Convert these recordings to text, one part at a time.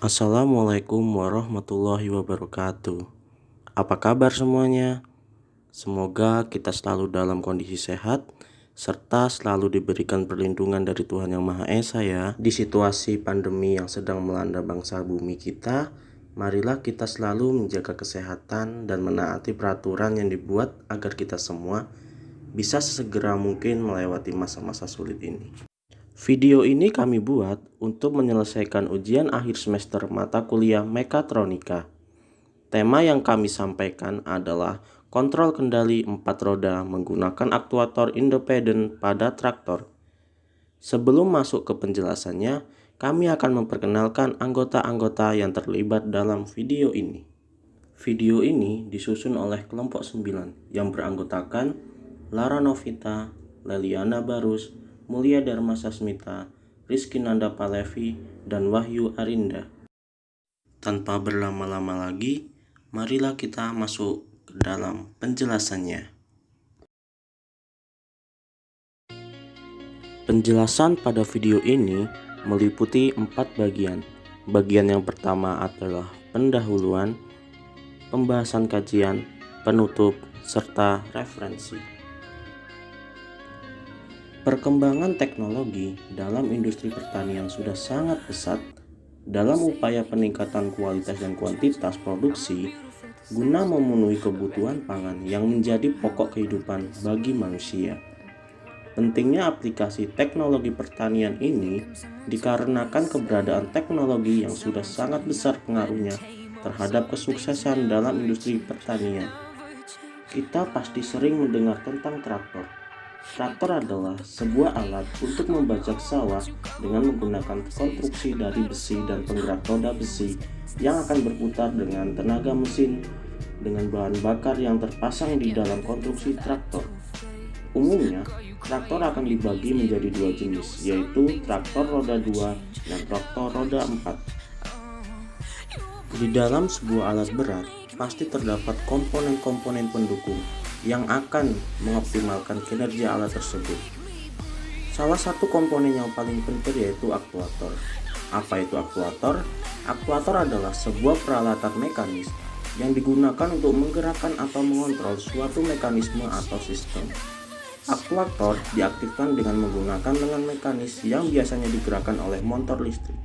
Assalamualaikum warahmatullahi wabarakatuh. Apa kabar semuanya? Semoga kita selalu dalam kondisi sehat serta selalu diberikan perlindungan dari Tuhan Yang Maha Esa ya. Di situasi pandemi yang sedang melanda bangsa bumi kita, marilah kita selalu menjaga kesehatan dan menaati peraturan yang dibuat agar kita semua bisa sesegera mungkin melewati masa-masa sulit ini. Video ini kami buat untuk menyelesaikan ujian akhir semester mata kuliah Mekatronika. Tema yang kami sampaikan adalah kontrol kendali 4 roda menggunakan aktuator independen pada traktor. Sebelum masuk ke penjelasannya, kami akan memperkenalkan anggota-anggota yang terlibat dalam video ini. Video ini disusun oleh kelompok 9 yang beranggotakan Lara Novita, Leliana Barus, Mulia Dharma Sasmita, Rizky Nanda Palevi, dan Wahyu Arinda. Tanpa berlama-lama lagi, marilah kita masuk ke dalam penjelasannya. Penjelasan pada video ini meliputi 4 bagian. Bagian yang pertama adalah pendahuluan, pembahasan kajian, penutup, serta referensi. Perkembangan teknologi dalam industri pertanian sudah sangat pesat. Dalam upaya peningkatan kualitas dan kuantitas produksi guna memenuhi kebutuhan pangan yang menjadi pokok kehidupan bagi manusia. Pentingnya aplikasi teknologi pertanian ini dikarenakan keberadaan teknologi yang sudah sangat besar pengaruhnya terhadap kesuksesan dalam industri pertanian. Kita pasti sering mendengar tentang traktor. Traktor adalah sebuah alat untuk membajak sawah dengan menggunakan konstruksi dari besi dan penggerak roda besi yang akan berputar dengan tenaga mesin dengan bahan bakar yang terpasang di dalam konstruksi traktor. Umumnya, traktor akan dibagi menjadi 2 jenis, yaitu traktor roda 2 dan traktor roda 4. Di dalam sebuah alat berat, pasti terdapat komponen-komponen pendukung yang akan mengoptimalkan kinerja alat tersebut. Salah satu komponen yang paling penting yaitu aktuator. Apa itu aktuator? Aktuator adalah sebuah peralatan mekanis yang digunakan untuk menggerakkan atau mengontrol suatu mekanisme atau sistem. Aktuator diaktifkan dengan menggunakan lengan mekanis yang biasanya digerakkan oleh motor listrik.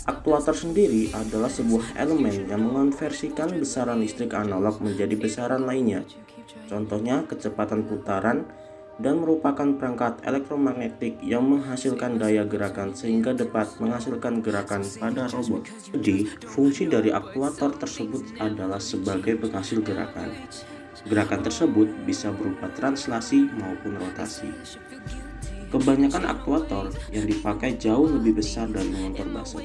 Aktuator sendiri adalah sebuah elemen yang mengonversikan besaran listrik analog menjadi besaran lainnya. Contohnya kecepatan putaran, dan merupakan perangkat elektromagnetik yang menghasilkan daya gerakan sehingga dapat menghasilkan gerakan pada robot. Jadi, fungsi dari aktuator tersebut adalah sebagai penghasil gerakan. Gerakan tersebut bisa berupa translasi maupun rotasi. Kebanyakan aktuator yang dipakai jauh lebih besar dari motor basa.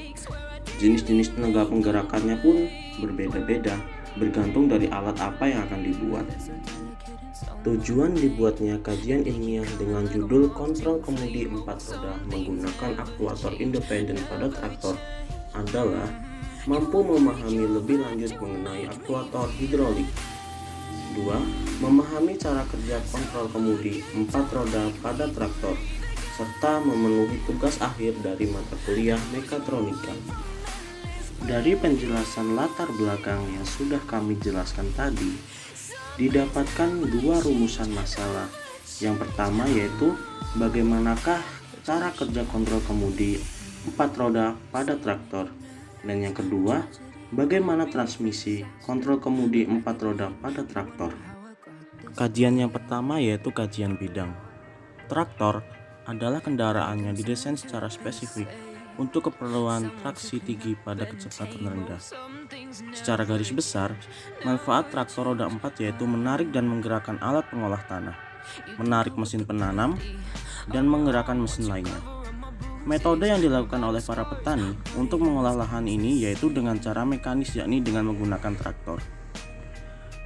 Jenis-jenis tenaga penggerakannya pun berbeda-beda, bergantung dari alat apa yang akan dibuat. Tujuan dibuatnya kajian ilmiah dengan judul Kontrol Kemudi 4 Roda menggunakan aktuator independen pada traktor adalah mampu memahami lebih lanjut mengenai aktuator hidrolik. 2. Memahami cara kerja kontrol kemudi 4 roda pada traktor, serta memenuhi tugas akhir dari mata kuliah Mekatronika. Dari penjelasan latar belakang yang sudah kami jelaskan tadi, didapatkan 2 rumusan masalah. Yang pertama yaitu bagaimanakah cara kerja kontrol kemudi 4 roda pada traktor, dan yang kedua bagaimana transmisi kontrol kemudi 4 roda pada traktor. Kajian yang pertama yaitu kajian bidang. Traktor adalah kendaraan yang didesain secara spesifik untuk keperluan traksi tinggi pada kecepatan rendah. Secara garis besar, manfaat traktor roda 4 yaitu menarik dan menggerakkan alat pengolah tanah, menarik mesin penanam, dan menggerakkan mesin lainnya. Metode yang dilakukan oleh para petani untuk mengolah lahan ini yaitu dengan cara mekanis, yakni dengan menggunakan traktor.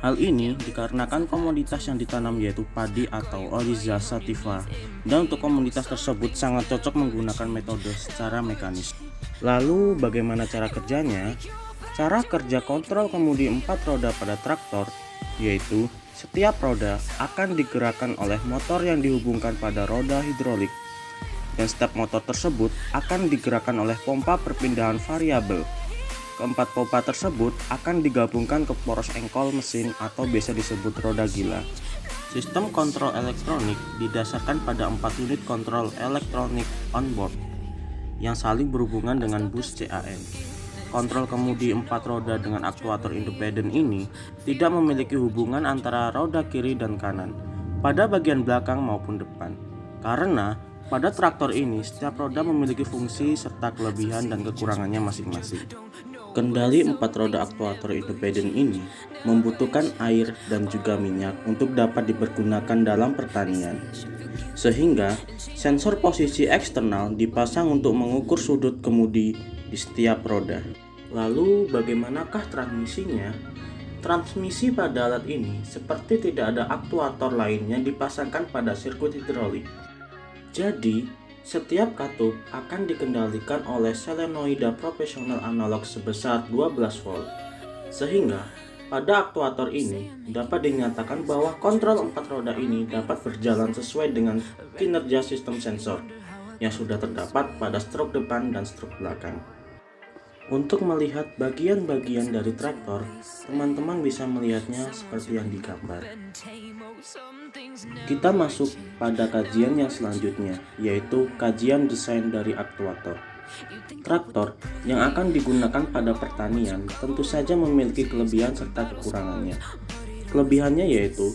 Hal ini dikarenakan komoditas yang ditanam yaitu padi atau Oryza sativa, dan untuk komoditas tersebut sangat cocok menggunakan metode secara mekanis. Lalu bagaimana cara kerjanya? Cara kerja kontrol kemudi 4 roda pada traktor yaitu setiap roda akan digerakkan oleh motor yang dihubungkan pada roda hidrolik. dan step motor tersebut akan digerakkan oleh pompa perpindahan variabel. Keempat pompa tersebut akan digabungkan ke poros engkol mesin atau biasa disebut roda gila. Sistem kontrol elektronik didasarkan pada 4 unit kontrol elektronik onboard yang saling berhubungan dengan bus CAN. Kontrol kemudi 4 roda dengan aktuator independen ini tidak memiliki hubungan antara roda kiri dan kanan pada bagian belakang maupun depan, karena pada traktor ini setiap roda memiliki fungsi serta kelebihan dan kekurangannya masing-masing. Kendali 4 roda aktuator independen ini membutuhkan air dan juga minyak untuk dapat dipergunakan dalam pertanian. Sehingga sensor posisi eksternal dipasang untuk mengukur sudut kemudi di setiap roda. Lalu bagaimanakah transmisinya? Transmisi pada alat ini seperti tidak ada aktuator lain yang dipasangkan pada sirkuit hidrolik. Jadi setiap katup akan dikendalikan oleh solenoida profesional analog sebesar 12 volt. Sehingga pada aktuator ini dapat dinyatakan bahwa kontrol 4 roda ini dapat berjalan sesuai dengan kinerja sistem sensor yang sudah terdapat pada strok depan dan strok belakang. Untuk melihat bagian-bagian dari traktor, teman-teman bisa melihatnya seperti yang digambar. Kita masuk pada kajian yang selanjutnya, yaitu kajian desain dari aktuator. Traktor yang akan digunakan pada pertanian tentu saja memiliki kelebihan serta kekurangannya. Kelebihannya yaitu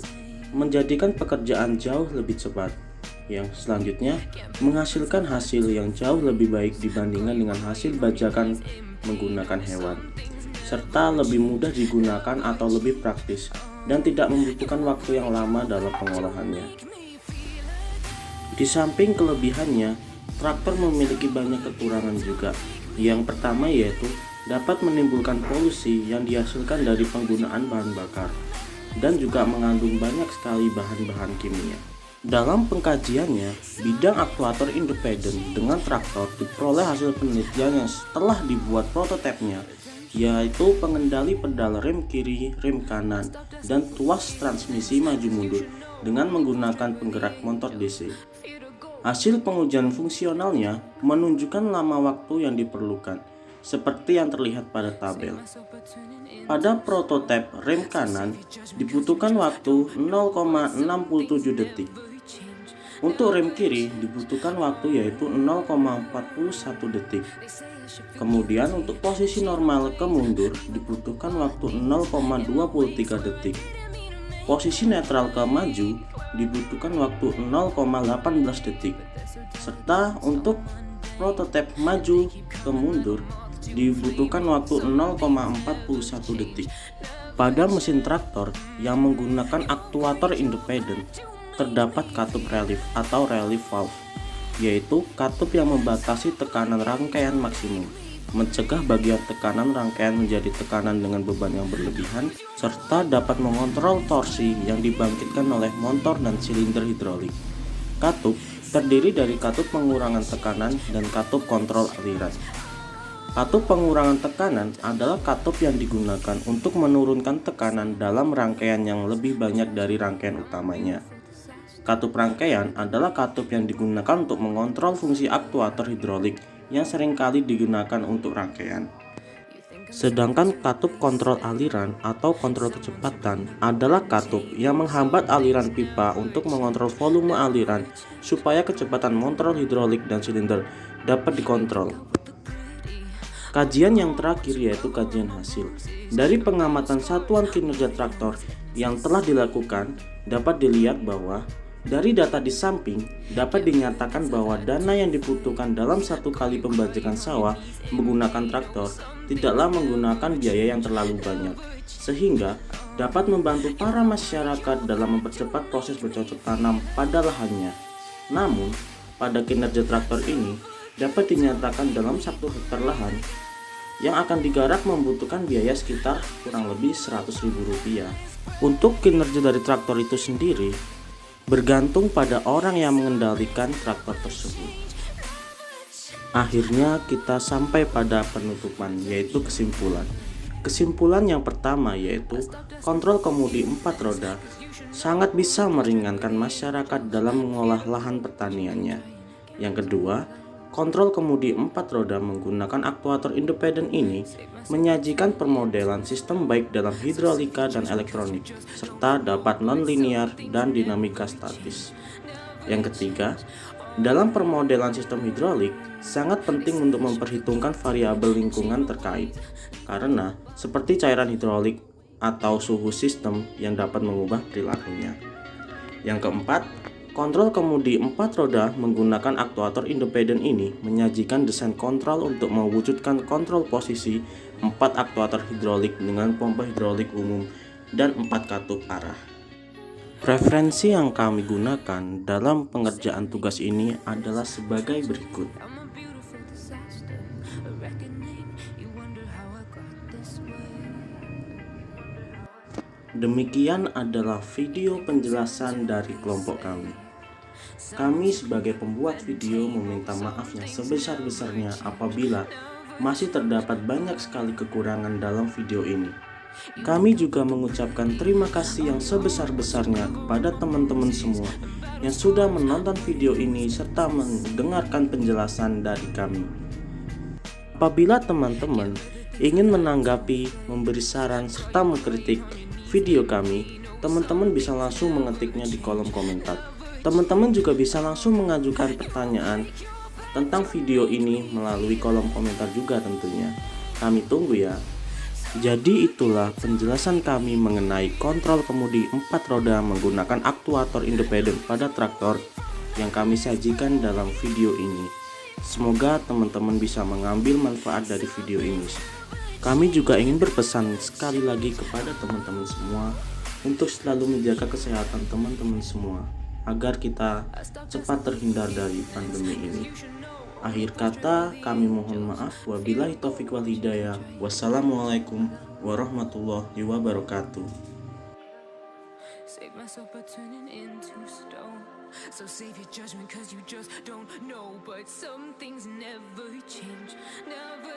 menjadikan pekerjaan jauh lebih cepat. Yang selanjutnya, menghasilkan hasil yang jauh lebih baik dibandingkan dengan hasil bajakan menggunakan hewan, serta lebih mudah digunakan atau lebih praktis dan tidak membutuhkan waktu yang lama dalam pengolahannya. Di samping kelebihannya, traktor memiliki banyak kekurangan juga. Yang pertama yaitu dapat menimbulkan polusi yang dihasilkan dari penggunaan bahan bakar dan juga mengandung banyak sekali bahan-bahan kimia. Dalam pengkajiannya, bidang aktuator independen dengan traktor diperoleh hasil penelitian yang setelah dibuat prototipenya, yaitu pengendali pedal rem kiri, rem kanan, dan tuas transmisi maju mundur dengan menggunakan penggerak motor DC. Hasil pengujian fungsionalnya menunjukkan lama waktu yang diperlukan, seperti yang terlihat pada tabel. Pada prototip rem kanan dibutuhkan waktu 0,67 detik. Untuk rem kiri dibutuhkan waktu yaitu 0,41 detik. Kemudian untuk posisi normal ke mundur dibutuhkan waktu 0,23 detik. Posisi netral ke maju dibutuhkan waktu 0,18 detik. Serta untuk prototip maju ke mundur dibutuhkan waktu 0,41 detik. Pada mesin traktor yang menggunakan aktuator independen, terdapat katup relief atau relief valve, yaitu katup yang membatasi tekanan rangkaian maksimum, mencegah bagian tekanan rangkaian menjadi tekanan dengan beban yang berlebihan, serta dapat mengontrol torsi yang dibangkitkan oleh motor dan silinder hidrolik. Katup terdiri dari katup pengurangan tekanan dan katup kontrol aliran. Katup pengurangan tekanan adalah katup yang digunakan untuk menurunkan tekanan dalam rangkaian yang lebih banyak dari rangkaian utamanya. Katup rangkaian adalah katup yang digunakan untuk mengontrol fungsi aktuator hidrolik yang seringkali digunakan untuk rangkaian. Sedangkan katup kontrol aliran atau kontrol kecepatan adalah katup yang menghambat aliran pipa untuk mengontrol volume aliran supaya kecepatan motor hidrolik dan silinder dapat dikontrol. Kajian yang terakhir yaitu kajian hasil. Dari pengamatan satuan kinerja traktor yang telah dilakukan, dapat dilihat bahwa dari data di samping dapat dinyatakan bahwa dana yang dibutuhkan dalam satu kali pembajakan sawah menggunakan traktor tidaklah menggunakan biaya yang terlalu banyak, sehingga dapat membantu para masyarakat dalam mempercepat proses bercocok tanam pada lahannya. Namun, pada kinerja traktor ini dapat dinyatakan dalam 1 hektar lahan yang akan digarap membutuhkan biaya sekitar kurang lebih Rp100.000. Untuk kinerja dari traktor itu sendiri bergantung pada orang yang mengendalikan traktor tersebut. Akhirnya kita sampai pada penutupan, yaitu kesimpulan. Kesimpulan yang pertama yaitu kontrol kemudi 4 roda sangat bisa meringankan masyarakat dalam mengolah lahan pertaniannya. Yang kedua, kontrol kemudi 4 roda menggunakan aktuator independen ini menyajikan permodelan sistem baik dalam hidrolika dan elektronik, serta dapat non-linear dan dinamika statis. Yang ketiga, dalam permodelan sistem hidrolik, sangat penting untuk memperhitungkan variabel lingkungan terkait, karena seperti cairan hidrolik atau suhu sistem yang dapat mengubah perilakunya. Yang keempat, kontrol kemudi 4 roda menggunakan aktuator independen ini menyajikan desain kontrol untuk mewujudkan kontrol posisi 4 aktuator hidrolik dengan pompa hidrolik umum dan 4 katup arah. Referensi yang kami gunakan dalam pengerjaan tugas ini adalah sebagai berikut. Demikian adalah video penjelasan dari kelompok kami. Kami sebagai pembuat video meminta maaf yang sebesar-besarnya apabila masih terdapat banyak sekali kekurangan dalam video ini. Kami juga mengucapkan terima kasih yang sebesar-besarnya kepada teman-teman semua yang sudah menonton video ini serta mendengarkan penjelasan dari kami. Apabila teman-teman ingin menanggapi, memberi saran, serta mengkritik video kami, teman-teman bisa langsung mengetiknya di kolom komentar. Teman-teman juga bisa langsung mengajukan pertanyaan tentang video ini melalui kolom komentar juga tentunya. Kami tunggu ya. Jadi itulah penjelasan kami mengenai kontrol kemudi 4 roda menggunakan aktuator independen pada traktor yang kami sajikan dalam video ini. Semoga teman-teman bisa mengambil manfaat dari video ini. Kami juga ingin berpesan sekali lagi kepada teman-teman semua untuk selalu menjaga kesehatan teman-teman semua agar kita cepat terhindar dari pandemi ini. Akhir kata, kami mohon maaf. Wabillahi taufiq wal hidayah. Wassalamualaikum warahmatullahi wabarakatuh. Save myself by turning into stone. So save your judgment cause you just don't know. But some things never change. Never